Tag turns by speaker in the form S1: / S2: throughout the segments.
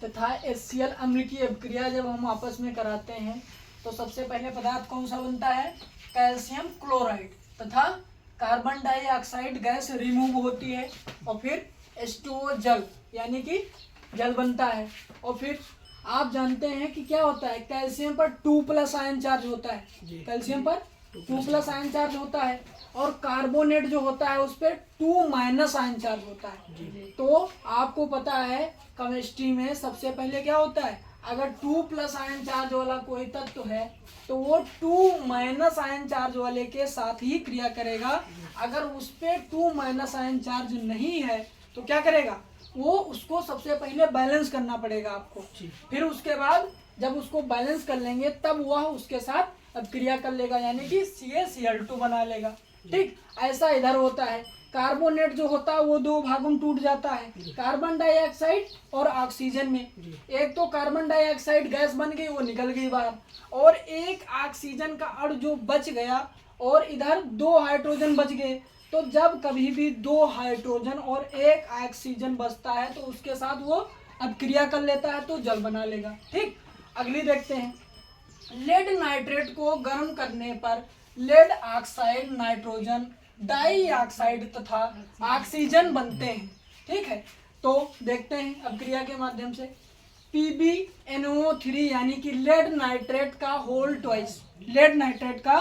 S1: तथा HCl अम्ल की अभिक्रिया जब हम आपस में कराते हैं तो सबसे पहले पदार्थ कौन सा बनता है? कैल्शियम क्लोराइड तथा कार्बन डाइऑक्साइड गैस रिमूव होती है और फिर H2O जल यानी कि जल बनता है। और फिर आप जानते हैं कि क्या होता है, कैल्शियम पर 2+ आयन चार्ज होता है, कैल्शियम पर 2+ आयन चार्ज होता है और कार्बोनेट जो होता है उस पर 2- आयन चार्ज होता है। तो आपको पता है केमिस्ट्री में सबसे पहले क्या होता है, अगर 2+ आयन चार्ज वाला कोई तत्व है तो वो 2- आयन चार्ज वाले के साथ ही क्रिया करेगा। अगर उस पर 2- आयन चार्ज नहीं है तो क्या करेगा, वो उसको सबसे पहले बैलेंस करना पड़ेगा आपको। फिर उसके बाद जब उसको बैलेंस कर लेंगे तब वह उसके साथ अब क्रिया कर लेगा यानी कि CaCl2 बना लेगा। ठीक ऐसा इधर होता है। कार्बोनेट जो होता है वो 2 भागों में टूट जाता है, कार्बन डाइऑक्साइड और ऑक्सीजन में। एक तो कार्बन डाइऑक्साइड गैस बन गई, वो निकल गई बाहर, और एक ऑक्सीजन का अणु जो बच गया और इधर 2 हाइड्रोजन बच गए। तो जब कभी भी 2 हाइड्रोजन और 1 ऑक्सीजन बचता है तो उसके साथ वो अब क्रिया कर लेता है तो जल बना लेगा। ठीक, अगली देखते हैं। लेड नाइट्रेट को गर्म करने पर लेड ऑक्साइड, नाइट्रोजन डाइऑक्साइड तथा ऑक्सीजन बनते हैं। ठीक है, तो देखते हैं अब क्रिया के माध्यम से। PbNO3 यानी कि लेड नाइट्रेट का होल ट्वाइस, लेड नाइट्रेट का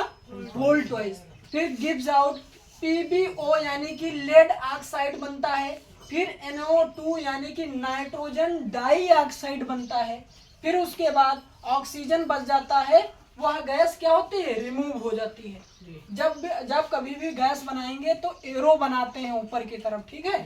S1: होल ट्वाइस, फिर गिव्स आउट PbO यानी कि लेड ऑक्साइड बनता है, फिर NO2 यानी कि नाइट्रोजन डाइऑक्साइड बनता है, फिर उसके बाद ऑक्सीजन बच जाता है, वह गैस क्या होती है, रिमूव हो जाती है। जब कभी भी गैस बनाएंगे तो एरो बनाते हैं ऊपर की तरफ, ठीक है,